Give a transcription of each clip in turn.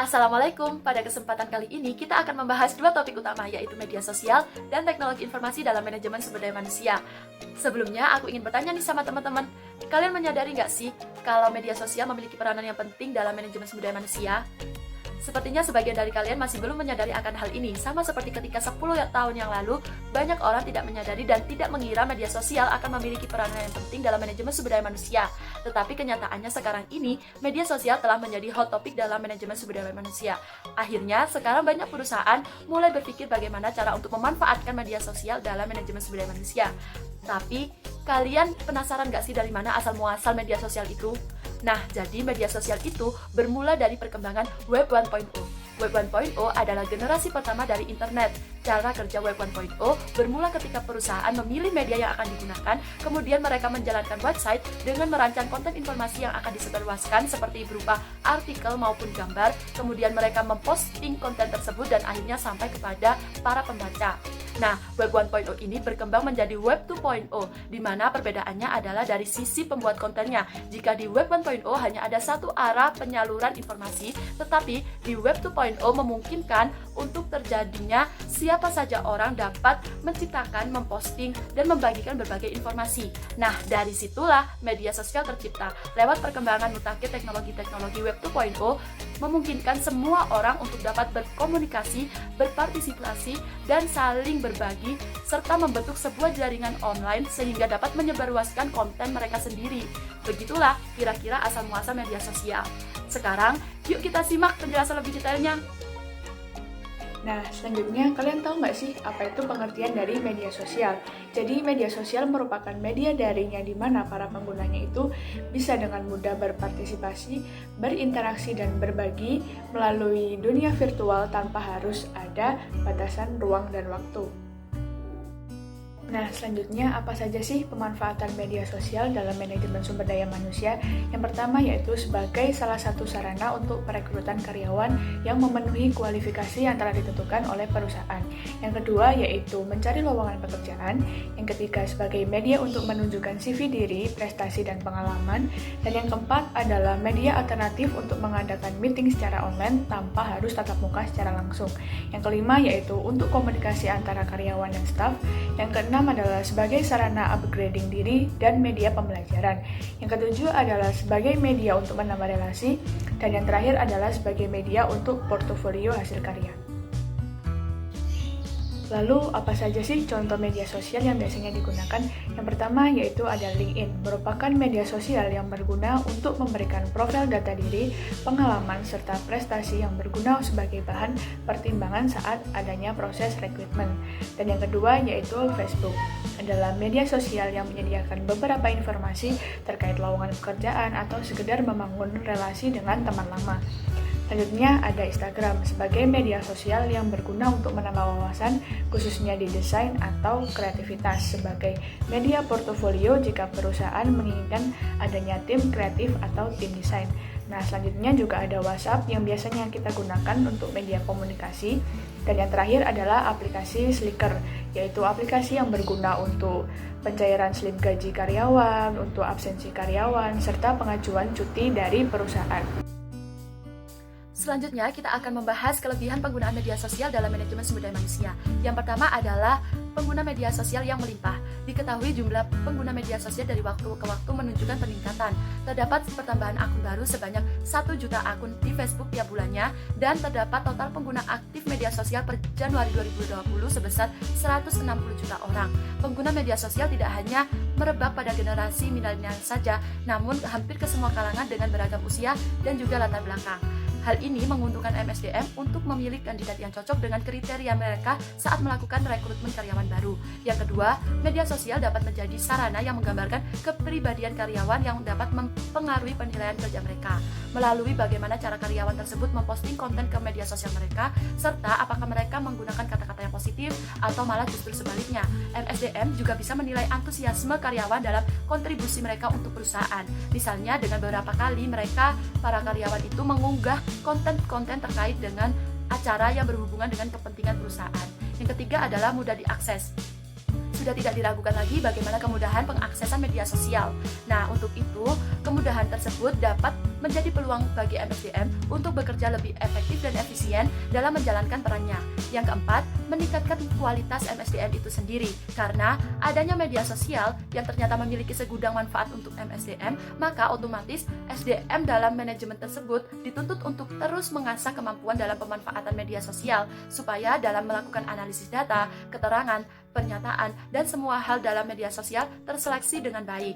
Assalamualaikum, pada kesempatan kali ini kita akan membahas dua topik utama, yaitu media sosial dan teknologi informasi dalam manajemen sumber daya manusia. Sebelumnya, aku ingin bertanya nih sama teman-teman, kalian menyadari nggak sih kalau media sosial memiliki peranan yang penting dalam manajemen sumber daya manusia? Sepertinya sebagian dari kalian masih belum menyadari akan hal ini, sama seperti ketika 10 tahun yang lalu, banyak orang tidak menyadari dan tidak mengira media sosial akan memiliki peranan yang penting dalam manajemen sumber daya manusia. Tetapi kenyataannya sekarang ini, media sosial telah menjadi hot topic dalam manajemen sumber daya manusia. Akhirnya, sekarang banyak perusahaan mulai berpikir bagaimana cara untuk memanfaatkan media sosial dalam manajemen sumber daya manusia. Tapi, kalian penasaran gak sih dari mana asal-muasal media sosial itu? Nah, jadi media sosial itu bermula dari perkembangan Web 1.0. Web 1.0 adalah generasi pertama dari internet. Cara kerja Web 1.0 bermula ketika perusahaan memilih media yang akan digunakan, kemudian mereka menjalankan website dengan merancang konten informasi yang akan disebarluaskan seperti berupa artikel maupun gambar, kemudian mereka memposting konten tersebut dan akhirnya sampai kepada para pembaca. Nah, Web 1.0 ini berkembang menjadi Web 2.0, di mana perbedaannya adalah dari sisi pembuat kontennya. Jika di Web 1.0 hanya ada satu arah penyaluran informasi, tetapi di Web 2.0 memungkinkan untuk terjadinya siapa saja orang dapat menciptakan, memposting, dan membagikan berbagai informasi. Nah, dari situlah media sosial tercipta. Lewat perkembangan mutakhir teknologi-teknologi Web 2.0, memungkinkan semua orang untuk dapat berkomunikasi, berpartisipasi, dan saling berbagi, serta membentuk sebuah jaringan online sehingga dapat menyebarluaskan konten mereka sendiri. Begitulah kira-kira asal-muasal media sosial. Sekarang, yuk kita simak penjelasan lebih detailnya. Nah, selanjutnya kalian tahu nggak sih apa itu pengertian dari media sosial? Jadi, media sosial merupakan media daring yang dimana para penggunanya itu bisa dengan mudah berpartisipasi, berinteraksi, dan berbagi melalui dunia virtual tanpa harus ada batasan ruang dan waktu. Nah, selanjutnya apa saja sih pemanfaatan media sosial dalam manajemen sumber daya manusia? Yang pertama yaitu sebagai salah satu sarana untuk perekrutan karyawan yang memenuhi kualifikasi yang telah ditentukan oleh perusahaan. Yang kedua yaitu mencari lowongan pekerjaan. Yang ketiga sebagai media untuk menunjukkan CV diri, prestasi, dan pengalaman. Dan yang keempat adalah media alternatif untuk mengadakan meeting secara online tanpa harus tatap muka secara langsung. Yang kelima yaitu untuk komunikasi antara karyawan dan staf. Yang keenam adalah sebagai sarana upgrading diri dan media pembelajaran. Yang ketujuh adalah sebagai media untuk menambah relasi. Dan yang terakhir adalah sebagai media untuk portofolio hasil karya. Lalu, apa saja sih contoh media sosial yang biasanya digunakan? Yang pertama yaitu ada LinkedIn, merupakan media sosial yang berguna untuk memberikan profil data diri, pengalaman, serta prestasi yang berguna sebagai bahan pertimbangan saat adanya proses rekrutmen. Dan yang kedua yaitu Facebook, adalah media sosial yang menyediakan beberapa informasi terkait lowongan pekerjaan atau sekedar membangun relasi dengan teman lama. Selanjutnya ada Instagram sebagai media sosial yang berguna untuk menambah wawasan khususnya di desain atau kreativitas sebagai media portofolio jika perusahaan menginginkan adanya tim kreatif atau tim desain. Nah, selanjutnya juga ada WhatsApp yang biasanya kita gunakan untuk media komunikasi. Dan yang terakhir adalah aplikasi Slicker, yaitu aplikasi yang berguna untuk pencairan slip gaji karyawan, untuk absensi karyawan, serta pengajuan cuti dari perusahaan. Selanjutnya, kita akan membahas kelebihan penggunaan media sosial dalam manajemen sumber daya manusia. Yang pertama adalah pengguna media sosial yang melimpah. Diketahui jumlah pengguna media sosial dari waktu ke waktu menunjukkan peningkatan. Terdapat pertambahan akun baru sebanyak 1 juta akun di Facebook tiap bulannya, dan terdapat total pengguna aktif media sosial per Januari 2020 sebesar 160 juta orang. Pengguna media sosial tidak hanya merebak pada generasi milenial saja, namun hampir ke semua kalangan dengan beragam usia dan juga latar belakang. Hal ini menguntungkan MSDM untuk memilih kandidat yang cocok dengan kriteria mereka saat melakukan rekrutmen karyawan baru. Yang kedua, media sosial dapat menjadi sarana yang menggambarkan kepribadian karyawan yang dapat mempengaruhi penilaian kerja mereka, melalui bagaimana cara karyawan tersebut memposting konten ke media sosial mereka, serta apakah mereka menggunakan kata-kata yang positif atau malah justru sebaliknya. MSDM juga bisa menilai antusiasme karyawan dalam kontribusi mereka untuk perusahaan. Misalnya dengan beberapa kali para karyawan itu mengunggah konten-konten terkait dengan acara yang berhubungan dengan kepentingan perusahaan. Yang ketiga adalah mudah diakses. sudah tidak diragukan lagi bagaimana kemudahan pengaksesan media sosial. Nah, untuk itu, kemudahan tersebut dapat menjadi peluang bagi MSDM untuk bekerja lebih efektif dan efisien dalam menjalankan perannya. Yang keempat, meningkatkan kualitas MSDM itu sendiri. Karena adanya media sosial yang ternyata memiliki segudang manfaat untuk MSDM, maka otomatis SDM dalam manajemen tersebut dituntut untuk terus mengasah kemampuan dalam pemanfaatan media sosial, supaya dalam melakukan analisis data, keterangan, pernyataan, dan semua hal dalam media sosial terseleksi dengan baik.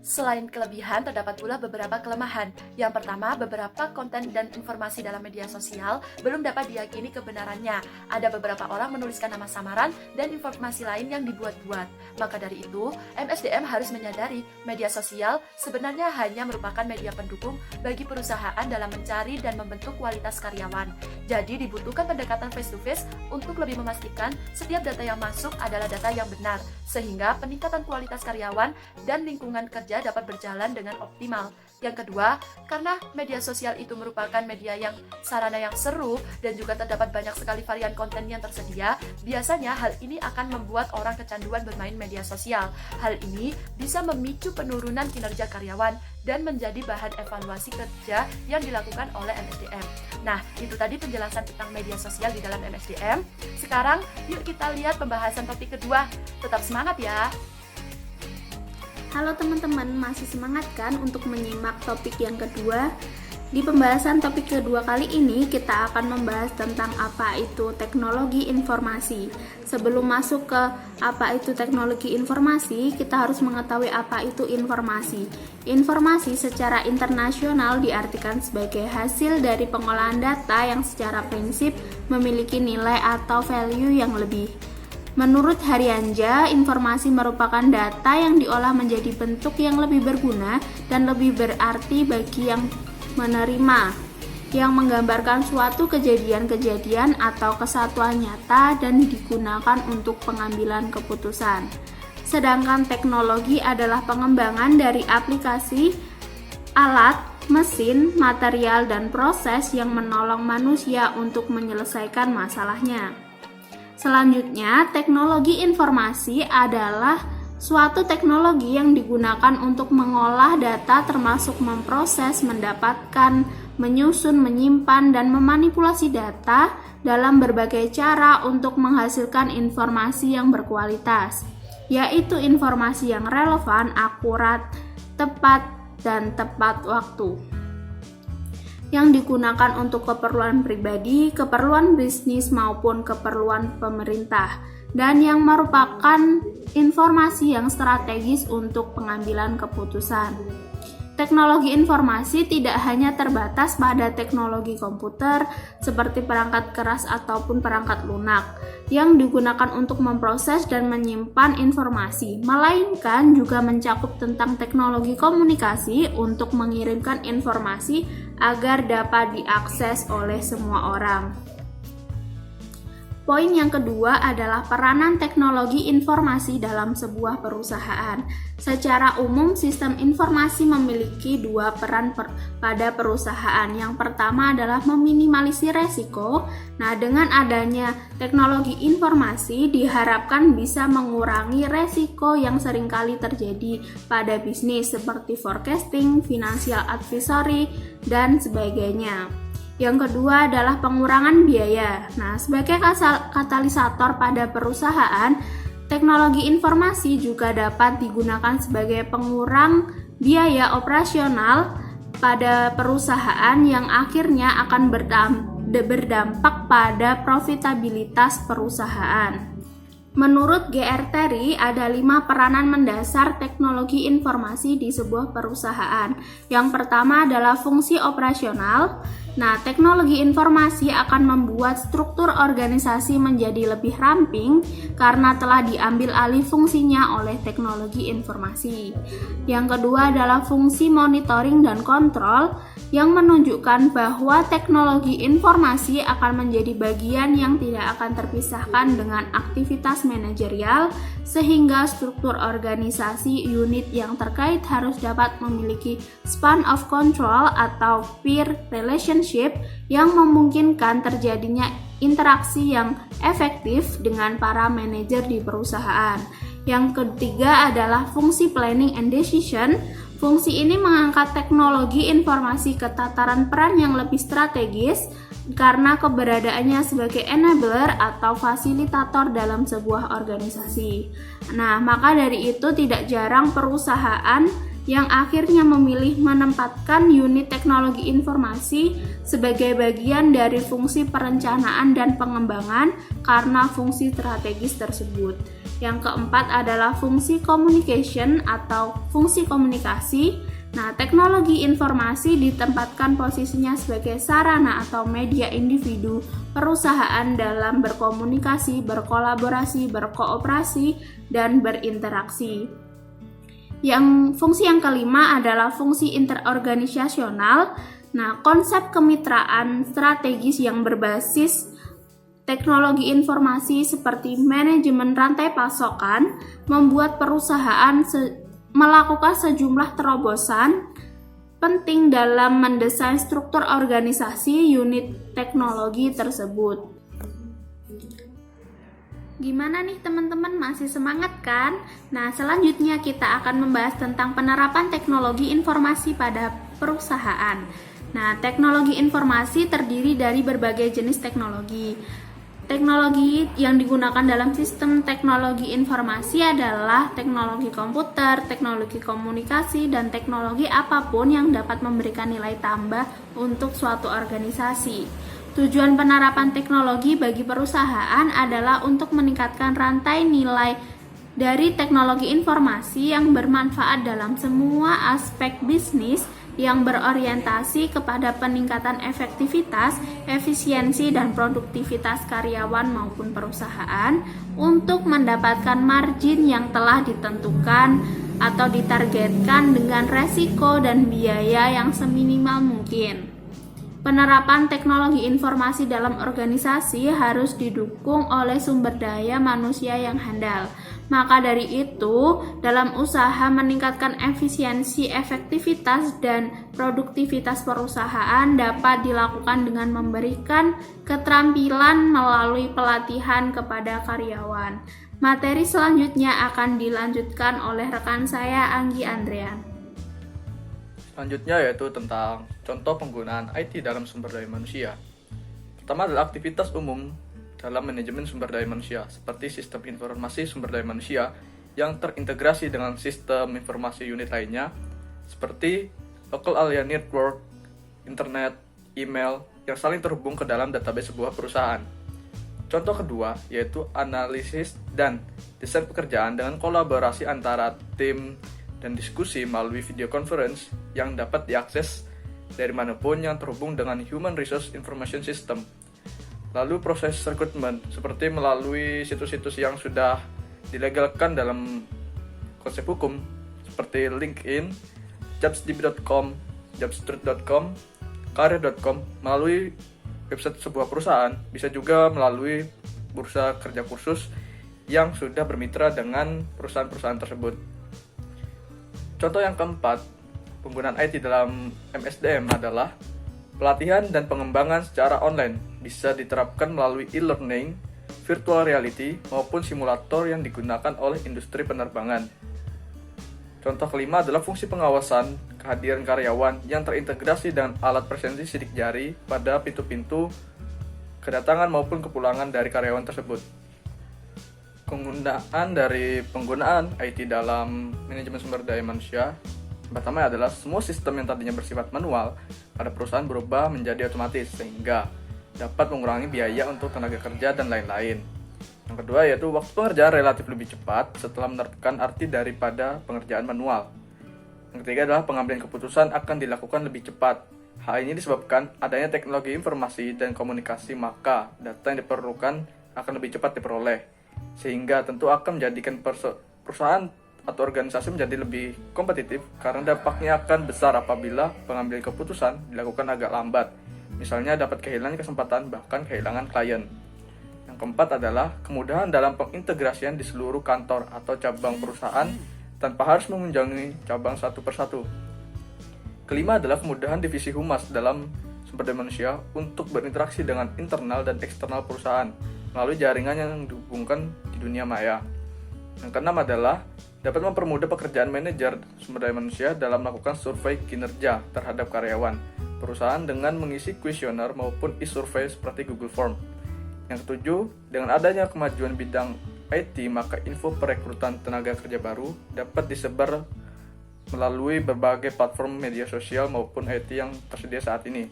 Selain kelebihan, terdapat pula beberapa kelemahan. Yang pertama, beberapa konten dan informasi dalam media sosial belum dapat diyakini kebenarannya. Ada beberapa orang menuliskan nama samaran dan informasi lain yang dibuat-buat. Maka dari itu, MSDM harus menyadari media sosial sebenarnya hanya merupakan media pendukung bagi perusahaan dalam mencari dan membentuk kualitas karyawan. Jadi dibutuhkan pendekatan face-to-face untuk lebih memastikan setiap data yang masuk adalah data yang benar, sehingga peningkatan kualitas karyawan dan lingkungan kerja dapat berjalan dengan optimal. Yang kedua, karena media sosial itu merupakan media yang sarana yang seru dan juga terdapat banyak sekali varian konten yang tersedia, biasanya hal ini akan membuat orang kecanduan bermain media sosial. Hal ini bisa memicu penurunan kinerja karyawan dan menjadi bahan evaluasi kerja yang dilakukan oleh MSDM. Nah, itu tadi penjelasan tentang media sosial di dalam MSDM. Sekarang, yuk kita lihat pembahasan topik kedua. Tetap semangat ya! Halo teman-teman, masih semangat kan untuk menyimak topik yang kedua? Di pembahasan topik kedua kali ini kita akan membahas tentang apa itu teknologi informasi. Sebelum masuk ke apa itu teknologi informasi, kita harus mengetahui apa itu informasi. Informasi secara internasional diartikan sebagai hasil dari pengolahan data yang secara prinsip memiliki nilai atau value yang lebih. Menurut Haryanja, informasi merupakan data yang diolah menjadi bentuk yang lebih berguna dan lebih berarti bagi yang menerima, yang menggambarkan suatu kejadian-kejadian atau kesatuan nyata dan digunakan untuk pengambilan keputusan. Sedangkan teknologi adalah pengembangan dari aplikasi, alat, mesin, material, dan proses yang menolong manusia untuk menyelesaikan masalahnya. Selanjutnya, teknologi informasi adalah suatu teknologi yang digunakan untuk mengolah data termasuk memproses, mendapatkan, menyusun, menyimpan, dan memanipulasi data dalam berbagai cara untuk menghasilkan informasi yang berkualitas, yaitu informasi yang relevan, akurat, tepat, dan tepat waktu, yang digunakan untuk keperluan pribadi, keperluan bisnis, maupun keperluan pemerintah, dan yang merupakan informasi yang strategis untuk pengambilan keputusan. Teknologi informasi tidak hanya terbatas pada teknologi komputer seperti perangkat keras ataupun perangkat lunak yang digunakan untuk memproses dan menyimpan informasi, melainkan juga mencakup tentang teknologi komunikasi untuk mengirimkan informasi agar dapat diakses oleh semua orang. Poin yang kedua adalah peranan teknologi informasi dalam sebuah perusahaan. Secara umum, sistem informasi memiliki dua peran pada perusahaan. Yang pertama adalah meminimalisir resiko. Nah, dengan adanya teknologi informasi diharapkan bisa mengurangi resiko yang seringkali terjadi pada bisnis seperti forecasting, financial advisory, dan sebagainya. Yang kedua adalah pengurangan biaya. Nah, sebagai katalisator pada perusahaan, teknologi informasi juga dapat digunakan sebagai pengurang biaya operasional pada perusahaan yang akhirnya akan berdampak pada profitabilitas perusahaan. Menurut GR Terry, ada 5 peranan mendasar teknologi informasi di sebuah perusahaan. Yang pertama adalah fungsi operasional. Nah, teknologi informasi akan membuat struktur organisasi menjadi lebih ramping karena telah diambil alih fungsinya oleh teknologi informasi. Yang kedua adalah fungsi monitoring dan kontrol yang menunjukkan bahwa teknologi informasi akan menjadi bagian yang tidak akan terpisahkan dengan aktivitas manajerial, sehingga struktur organisasi unit yang terkait harus dapat memiliki span of control atau peer relationship yang memungkinkan terjadinya interaksi yang efektif dengan para manajer di perusahaan. Yang ketiga adalah fungsi planning and decision. Fungsi ini mengangkat teknologi informasi ke tataran peran yang lebih strategis karena keberadaannya sebagai enabler atau fasilitator dalam sebuah organisasi. Nah, maka dari itu tidak jarang perusahaan yang akhirnya memilih menempatkan unit teknologi informasi sebagai bagian dari fungsi perencanaan dan pengembangan karena fungsi strategis tersebut. Yang keempat adalah fungsi communication atau fungsi komunikasi. Nah, teknologi informasi ditempatkan posisinya sebagai sarana atau media individu perusahaan dalam berkomunikasi, berkolaborasi, berkooperasi, dan berinteraksi. Fungsi yang kelima adalah fungsi interorganisasional. Nah, konsep kemitraan strategis yang berbasis teknologi informasi seperti manajemen rantai pasokan membuat perusahaan melakukan sejumlah terobosan penting dalam mendesain struktur organisasi unit teknologi tersebut. Gimana nih teman-teman, masih semangat kan? Nah, selanjutnya kita akan membahas tentang penerapan teknologi informasi pada perusahaan. Nah, teknologi informasi terdiri dari berbagai jenis teknologi. Teknologi yang digunakan dalam sistem teknologi informasi adalah teknologi komputer, teknologi komunikasi, dan teknologi apapun yang dapat memberikan nilai tambah untuk suatu organisasi. Tujuan penerapan teknologi bagi perusahaan adalah untuk meningkatkan rantai nilai dari teknologi informasi yang bermanfaat dalam semua aspek bisnis yang berorientasi kepada peningkatan efektivitas, efisiensi, dan produktivitas karyawan maupun perusahaan untuk mendapatkan margin yang telah ditentukan atau ditargetkan dengan resiko dan biaya yang seminimal mungkin. Penerapan teknologi informasi dalam organisasi harus didukung oleh sumber daya manusia yang handal. Maka dari itu, dalam usaha meningkatkan efisiensi, efektivitas, dan produktivitas perusahaan dapat dilakukan dengan memberikan keterampilan melalui pelatihan kepada karyawan. Materi selanjutnya akan dilanjutkan oleh rekan saya, Anggi Andrean. Selanjutnya yaitu tentang contoh penggunaan IT dalam sumber daya manusia. Pertama adalah aktivitas umum dalam manajemen sumber daya manusia, seperti sistem informasi sumber daya manusia yang terintegrasi dengan sistem informasi unit lainnya, seperti local area network, internet, email, yang saling terhubung ke dalam database sebuah perusahaan. Contoh kedua yaitu analisis dan desain pekerjaan dengan kolaborasi antara tim dan diskusi melalui video conference yang dapat diakses dari manapun yang terhubung dengan Human Resource Information System. Lalu proses rekrutmen seperti melalui situs-situs yang sudah dilegalkan dalam konsep hukum seperti LinkedIn, jobsdb.com, jobstreet.com, career.com melalui website sebuah perusahaan, bisa juga melalui bursa kerja kursus yang sudah bermitra dengan perusahaan-perusahaan tersebut. Contoh yang keempat, penggunaan IT dalam MSDM adalah pelatihan dan pengembangan secara online bisa diterapkan melalui e-learning, virtual reality, maupun simulator yang digunakan oleh industri penerbangan. Contoh kelima adalah fungsi pengawasan kehadiran karyawan yang terintegrasi dengan alat presensi sidik jari pada pintu-pintu kedatangan maupun kepulangan dari karyawan tersebut. Penggunaan IT dalam manajemen sumber daya manusia, pertama adalah semua sistem yang tadinya bersifat manual pada perusahaan berubah menjadi otomatis sehingga dapat mengurangi biaya untuk tenaga kerja dan lain-lain. Yang kedua yaitu waktu pengerjaan relatif lebih cepat setelah menerapkan arti daripada pengerjaan manual. Yang ketiga adalah pengambilan keputusan akan dilakukan lebih cepat. Hal ini disebabkan adanya teknologi informasi dan komunikasi, maka data yang diperlukan akan lebih cepat diperoleh, sehingga tentu akan menjadikan perusahaan atau organisasi menjadi lebih kompetitif karena dampaknya akan besar apabila pengambilan keputusan dilakukan agak lambat. Misalnya dapat kehilangan kesempatan, bahkan kehilangan klien. Yang keempat adalah kemudahan dalam pengintegrasian di seluruh kantor atau cabang perusahaan tanpa harus mengunjungi cabang satu persatu. Kelima adalah kemudahan divisi humas dalam sumber daya manusia untuk berinteraksi dengan internal dan eksternal perusahaan melalui jaringan yang dihubungkan di dunia maya. Yang keenam adalah dapat mempermudah pekerjaan manajer sumber daya manusia dalam melakukan survei kinerja terhadap karyawan perusahaan dengan mengisi kuesioner maupun e-survey seperti Google Form. Yang ketujuh, dengan adanya kemajuan bidang IT, maka info perekrutan tenaga kerja baru dapat disebar melalui berbagai platform media sosial maupun IT yang tersedia saat ini.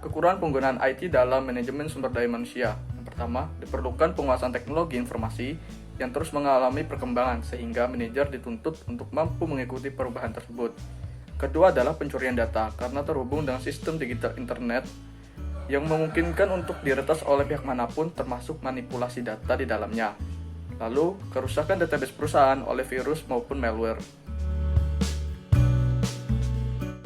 Kekurangan penggunaan IT dalam manajemen sumber daya manusia. Yang pertama, diperlukan penguasaan teknologi informasi yang terus mengalami perkembangan sehingga manajer dituntut untuk mampu mengikuti perubahan tersebut. Kedua adalah pencurian data karena terhubung dengan sistem digital internet yang memungkinkan untuk diretas oleh pihak manapun termasuk manipulasi data di dalamnya. Lalu, kerusakan database perusahaan oleh virus maupun malware.